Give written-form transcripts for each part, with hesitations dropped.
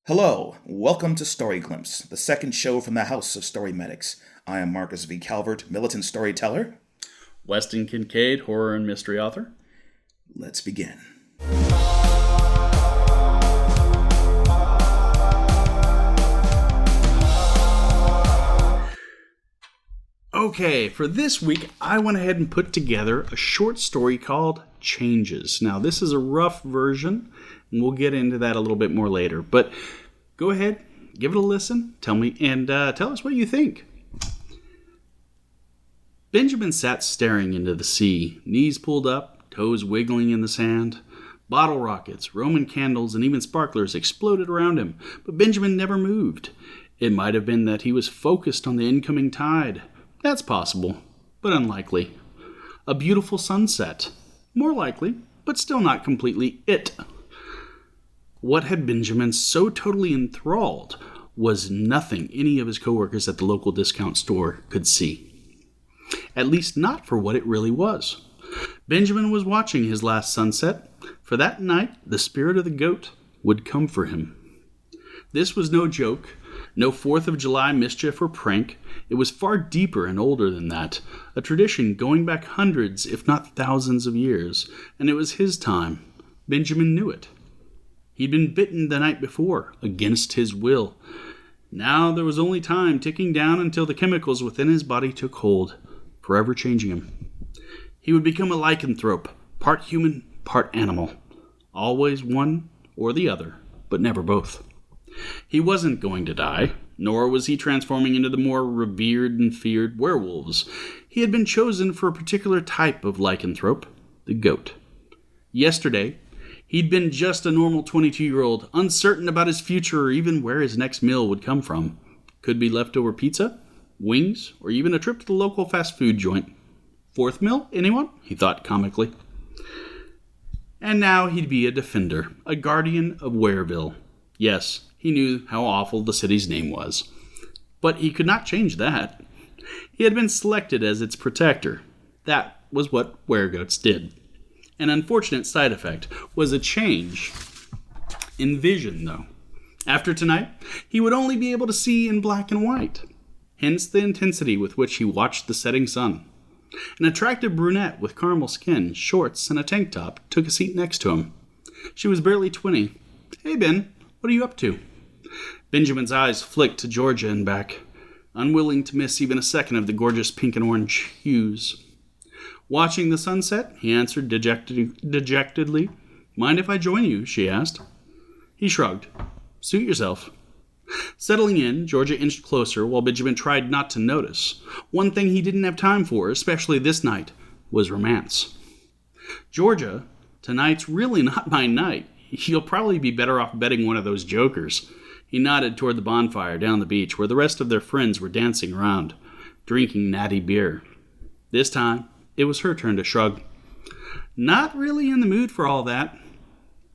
Hello, welcome to Story Glimpse, the second show from the House of Story Medics. I am Marcus V. Calvert, militant storyteller. Weston Kincade, horror and mystery author. Let's begin. Okay, for this week, I went ahead and put together a short story called Changes. Now, this is a rough version, and we'll get into that a little bit more later. But go ahead, give it a listen, tell us what you think. Benjamin sat staring into the sea, knees pulled up, toes wiggling in the sand. Bottle rockets, Roman candles, and even sparklers exploded around him, but Benjamin never moved. It might have been that he was focused on the incoming tide. That's possible, but unlikely. A beautiful sunset. More likely, but still not completely it. What had Benjamin so totally enthralled was nothing any of his coworkers at the local discount store could see. At least not for what it really was. Benjamin was watching his last sunset. For that night, the spirit of the goat would come for him. This was no joke, no 4th of July mischief or prank. It was far deeper and older than that, a tradition going back hundreds, if not thousands of years, and it was his time. Benjamin knew it. He'd been bitten the night before, against his will. Now there was only time ticking down until the chemicals within his body took hold, forever changing him. He would become a lycanthrope, part human, part animal. Always one or the other, but never both. He wasn't going to die, nor was he transforming into the more revered and feared werewolves. He had been chosen for a particular type of lycanthrope, the goat. Yesterday, he'd been just a normal 22-year-old, uncertain about his future or even where his next meal would come from. Could be leftover pizza, wings, or even a trip to the local fast food joint. Fourth meal, anyone? He thought comically. And now he'd be a defender, a guardian of Wareville. Yes, he knew how awful the city's name was. But he could not change that. He had been selected as its protector. That was what weregoats did. An unfortunate side effect was a change in vision, though. After tonight, he would only be able to see in black and white. Hence the intensity with which he watched the setting sun. An attractive brunette with caramel skin, shorts, and a tank top took a seat next to him. She was barely 20. "Hey, Ben, what are you up to?" Benjamin's eyes flicked to Georgia and back, unwilling to miss even a second of the gorgeous pink and orange hues. Watching the sunset, he answered dejectedly. "Mind if I join you?" she asked. He shrugged. "Suit yourself." Settling in, Georgia inched closer while Benjamin tried not to notice. One thing he didn't have time for, especially this night, was romance. "Georgia, tonight's really not my night. You'll probably be better off betting one of those jokers." He nodded toward the bonfire down the beach where the rest of their friends were dancing around, drinking natty beer. This time, it was her turn to shrug. "Not really in the mood for all that.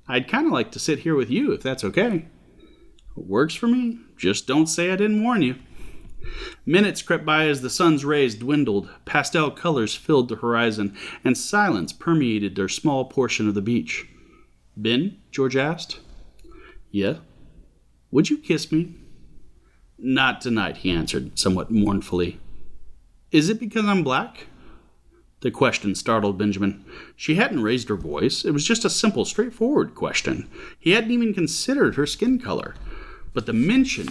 I'd kind of like to sit here with you, if that's okay." "Works for me. Just don't say I didn't warn you." Minutes crept by as the sun's rays dwindled, pastel colors filled the horizon, and silence permeated their small portion of the beach. "Ben?" George asked. "Yeah?" "Would you kiss me?" "Not tonight," he answered, somewhat mournfully. "Is it because I'm black?" The question startled Benjamin. She hadn't raised her voice. It was just a simple, straightforward question. He hadn't even considered her skin color. But the mention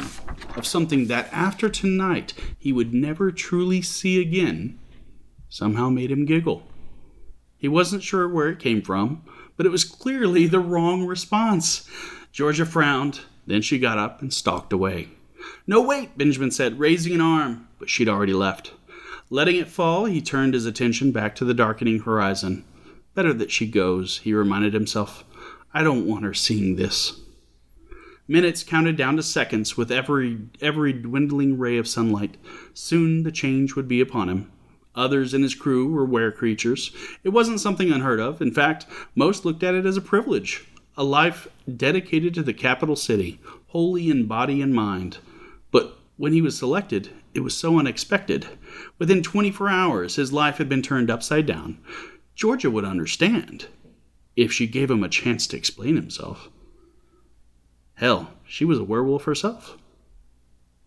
of something that after tonight he would never truly see again somehow made him giggle. He wasn't sure where it came from, but it was clearly the wrong response. Georgia frowned. Then she got up and stalked away. "No, wait," Benjamin said, raising an arm, but she'd already left. Letting it fall, he turned his attention back to the darkening horizon. "Better that she goes," he reminded himself. "I don't want her seeing this." Minutes counted down to seconds with every dwindling ray of sunlight. Soon the change would be upon him. Others in his crew were were creatures. It wasn't something unheard of. In fact, most looked at it as a privilege. A life dedicated to the capital city, wholly in body and mind. But when he was selected, it was so unexpected. Within 24 hours, his life had been turned upside down. Georgia would understand, if she gave him a chance to explain himself. Hell, she was a werewolf herself.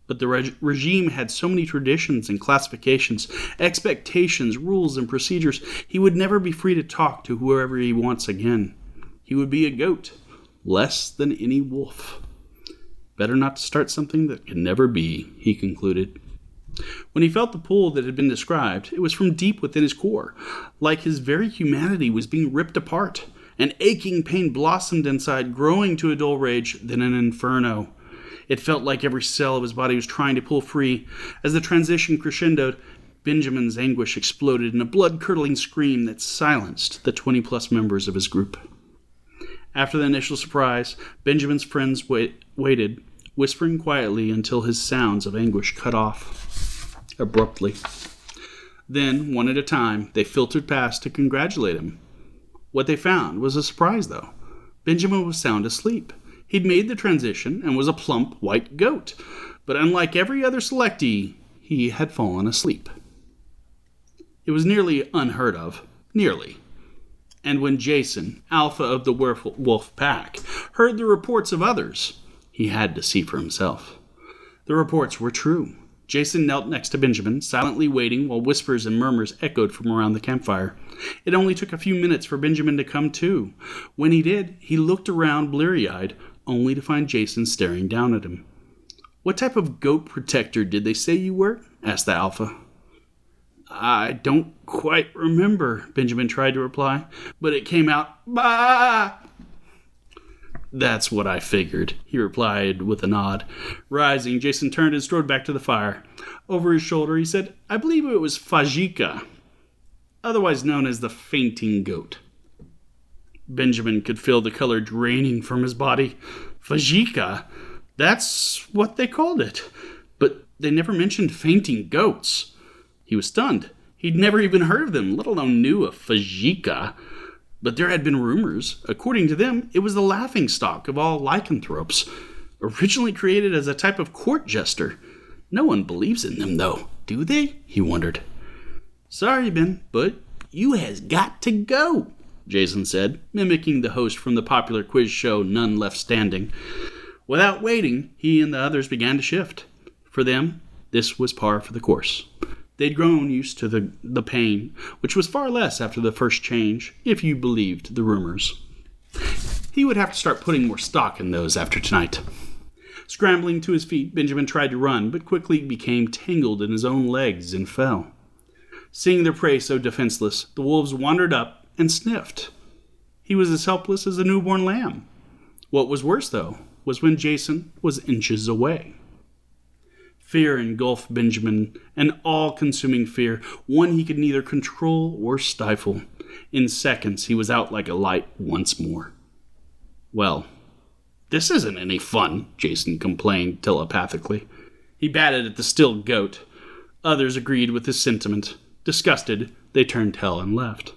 But the regime had so many traditions and classifications, expectations, rules, and procedures, he would never be free to talk to whoever he wants again. He would be a goat, less than any wolf. Better not to start something that can never be, he concluded. When he felt the pull that had been described, it was from deep within his core, like his very humanity was being ripped apart. An aching pain blossomed inside, growing to a dull rage, then an inferno. It felt like every cell of his body was trying to pull free. As the transition crescendoed, Benjamin's anguish exploded in a blood-curdling scream that silenced the 20-plus members of his group. After the initial surprise, Benjamin's friends waited, whispering quietly until his sounds of anguish cut off abruptly. Then, one at a time, they filtered past to congratulate him. What they found was a surprise, though. Benjamin was sound asleep. He'd made the transition and was a plump white goat. But unlike every other selectee, he had fallen asleep. It was nearly unheard of. Nearly. And when Jason, alpha of the werewolf pack, heard the reports of others, he had to see for himself. The reports were true. Jason knelt next to Benjamin, silently waiting while whispers and murmurs echoed from around the campfire. It only took a few minutes for Benjamin to come to. When he did, he looked around bleary-eyed, only to find Jason staring down at him. "What type of goat protector did they say you were?" asked the alpha. "I don't quite remember," Benjamin tried to reply, but it came out, "Bah!" "That's what I figured," he replied with a nod. Rising, Jason turned and strode back to the fire. Over his shoulder, he said, "I believe it was Fajika, otherwise known as the fainting goat." Benjamin could feel the color draining from his body. Fajika? That's what they called it. But they never mentioned fainting goats. He was stunned. He'd never even heard of them, let alone knew of Fajika. But there had been rumors. According to them, it was the laughingstock of all lycanthropes, originally created as a type of court jester. No one believes in them, though, do they? He wondered. "Sorry, Ben, but you has got to go," Jason said, mimicking the host from the popular quiz show None Left Standing. Without waiting, he and the others began to shift. For them, this was par for the course. They'd grown used to the pain, which was far less after the first change, if you believed the rumors. He would have to start putting more stock in those after tonight. Scrambling to his feet, Benjamin tried to run, but quickly became tangled in his own legs and fell. Seeing their prey so defenseless, the wolves wandered up and sniffed. He was as helpless as a newborn lamb. What was worse, though, was when Jason was inches away. Fear engulfed Benjamin, an all-consuming fear, one he could neither control or stifle. In seconds, he was out like a light once more. "Well, this isn't any fun," Jason complained telepathically. He batted at the still goat. Others agreed with his sentiment. Disgusted, they turned tail and left.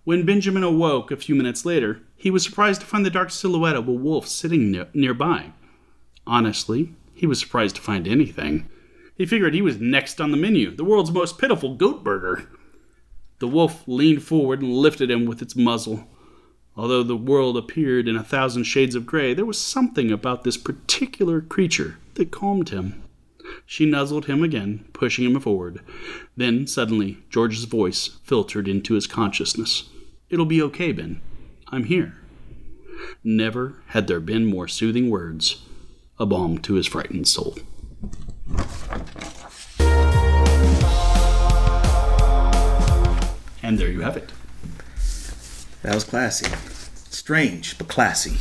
When Benjamin awoke a few minutes later, he was surprised to find the dark silhouette of a wolf sitting nearby. Honestly, he was surprised to find anything. He figured he was next on the menu, the world's most pitiful goat burger. The wolf leaned forward and lifted him with its muzzle. Although the world appeared in 1,000 shades of gray, there was something about this particular creature that calmed him. She nuzzled him again, pushing him forward. Then, suddenly, George's voice filtered into his consciousness. "It'll be okay, Ben. I'm here." Never had there been more soothing words. A balm to his frightened soul. And there you have it. That was classy. Strange, but classy.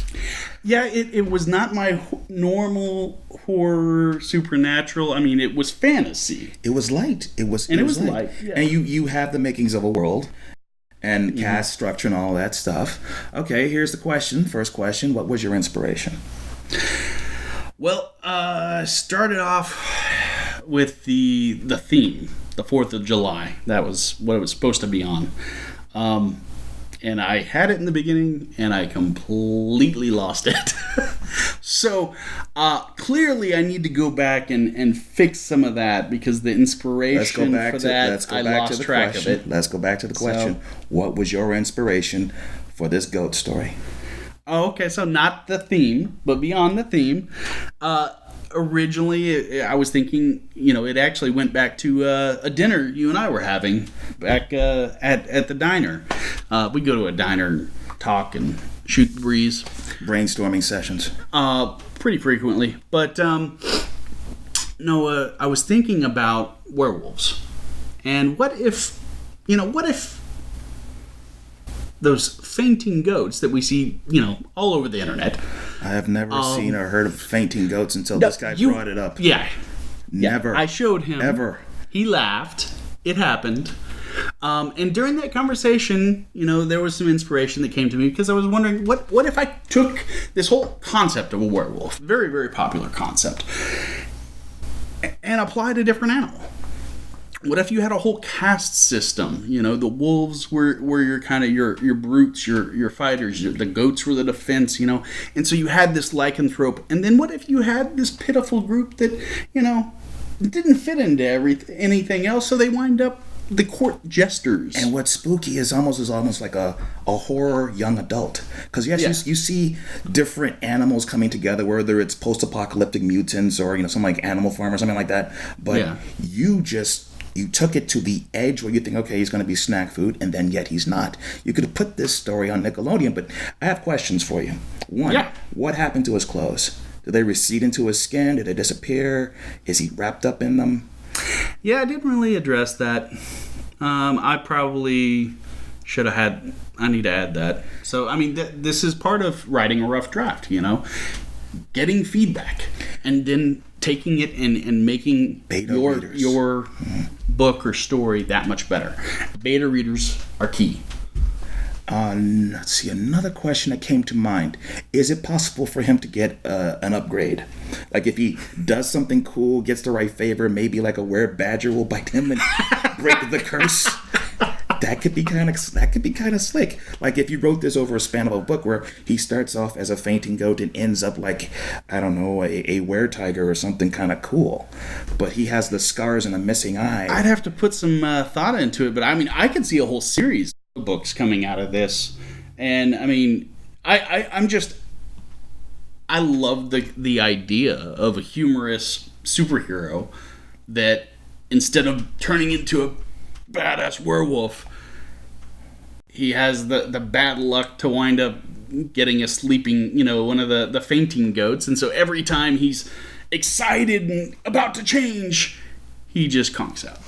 Yeah, it was not my normal horror, supernatural. I mean, it was fantasy. It was light. It was light. Yeah. And you have the makings of a world and cast structure and all that stuff. Okay, here's the question. First question, what was your inspiration? Well, started off with the theme, the 4th of July. That was what it was supposed to be on. And I had it in the beginning, and I completely lost it. So, clearly I need to go back and fix some of that, because the inspiration for that, I lost track of it. Let's go back to the question. What was your inspiration for this goat story? Oh, okay, so not the theme, but beyond the theme. Originally, I was thinking, it actually went back to a dinner you and I were having back at the diner. We go to a diner and talk and shoot the breeze. Brainstorming sessions. Pretty frequently. But, no, I was thinking about werewolves. And what if those fainting goats that we see, all over the internet. I have never seen or heard of fainting goats until this guy brought it up. Yeah. Never. I showed him. Ever. He laughed. It happened. And during that conversation, there was some inspiration that came to me because I was wondering, what if I took this whole concept of a werewolf, very, very popular concept, and applied a different animal? What if you had a whole caste system? The wolves were your kind of your brutes, your fighters. The goats were the defense. And so you had this lycanthrope. And then what if you had this pitiful group that didn't fit into anything else? So they wind up the court jesters. And what's spooky is almost like a horror young adult. Because yes, you see different animals coming together, whether it's post-apocalyptic mutants or something like Animal Farm or something like that. But you took it to the edge where you think, okay, he's going to be snack food, and then yet he's not. You could have put this story on Nickelodeon, but I have questions for you. One, what happened to his clothes? Did they recede into his skin? Did they disappear? Is he wrapped up in them? Yeah, I didn't really address that. I probably should have had... I need to add that. So, this is part of writing a rough draft, Getting feedback, and then taking it and making your book or story that much better. Beta readers are key. Let's see, another question that came to mind. Is it possible for him to get an upgrade? Like if he does something cool, gets the right favor, maybe like a were-badger will bite him and break the curse? That could be kind of slick. Like if you wrote this over a span of a book where he starts off as a fainting goat and ends up like, I don't know, a were-tiger or something kind of cool. But he has the scars and a missing eye. I'd have to put some thought into it, but I could see a whole series of books coming out of this. And I love the idea of a humorous superhero that instead of turning into a badass werewolf, he has the bad luck to wind up getting a sleeping, one of the fainting goats. And so every time he's excited and about to change, he just conks out.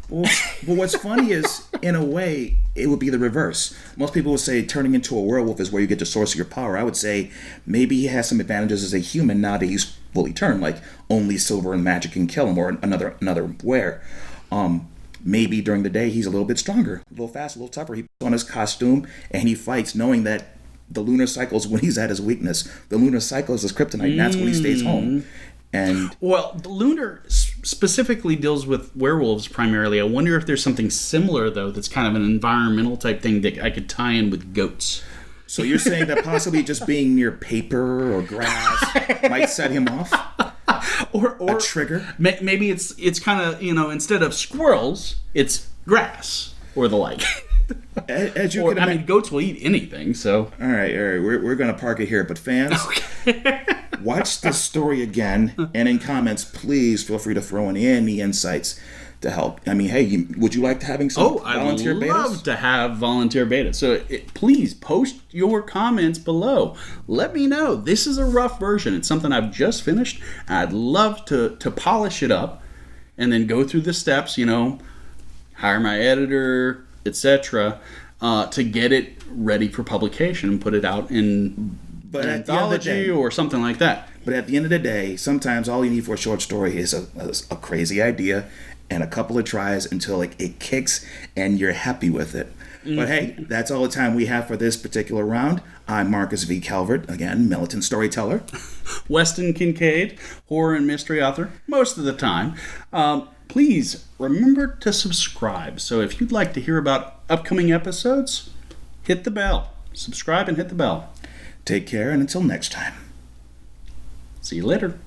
Well, what's funny is, in a way, it would be the reverse. Most people would say turning into a werewolf is where you get the source of your power. I would say maybe he has some advantages as a human now that he's fully turned, like only silver and magic can kill him, or another were. Maybe during the day he's a little bit stronger, a little faster, a little tougher. He puts on his costume and he fights knowing that the lunar cycle is when he's at his weakness. The lunar cycle is his kryptonite, and that's when he stays home. And well, the lunar specifically deals with werewolves primarily. I wonder if there's something similar, though, that's kind of an environmental type thing that I could tie in with goats. So you're saying that possibly just being near paper or grass might set him off? Or a trigger? Maybe it's kind of, instead of squirrels, it's grass or the like. As you goats will eat anything, so... All right, we're going to park it here. But fans, watch this story again, and in comments, please feel free to throw in any insights to help. Hey, would you like to having some volunteer betas? I'd love to have volunteer betas. So please post your comments below. Let me know. This is a rough version. It's something I've just finished. I'd love to polish it up and then go through the steps, hire my editor, etc., to get it ready for publication and put it out in an anthology or something like that. But at the end of the day, sometimes all you need for a short story is a crazy idea and a couple of tries until it kicks and you're happy with it. Mm-hmm. But hey, that's all the time we have for this particular round. I'm Marcus V. Calvert, again, militant storyteller. Weston Kincade, horror and mystery author, most of the time. Please remember to subscribe. So if you'd like to hear about upcoming episodes, hit the bell. Subscribe and hit the bell. Take care, and until next time. See you later.